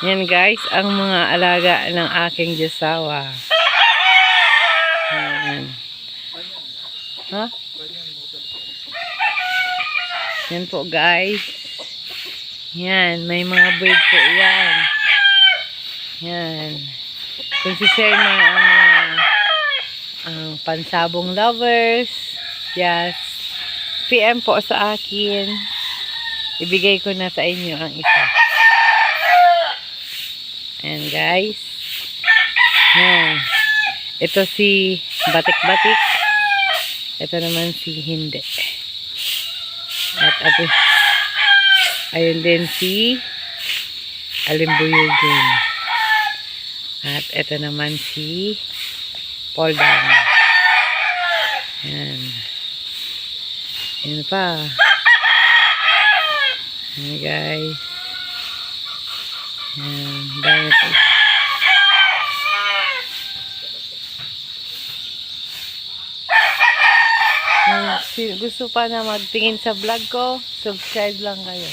Yan guys, ang mga alaga ng aking Diyosawa. Yan. Ha? Yan po guys. Yan, may mga bird po yan. Yan. Kung si Sir na ang pansabong lovers, yes, PM po sa akin. Ibigay ko na sa inyo ang isa. Ayan guys. Yan. Ito si Batik-Batik. Ito naman si Hindi. At ayun din si Alimbuyugin. At ito naman si Poldan. Yan. Yan pa. Yan guys. Yan. Dami po. Gusto pa na magtingin sa vlog ko, subscribe lang kayo.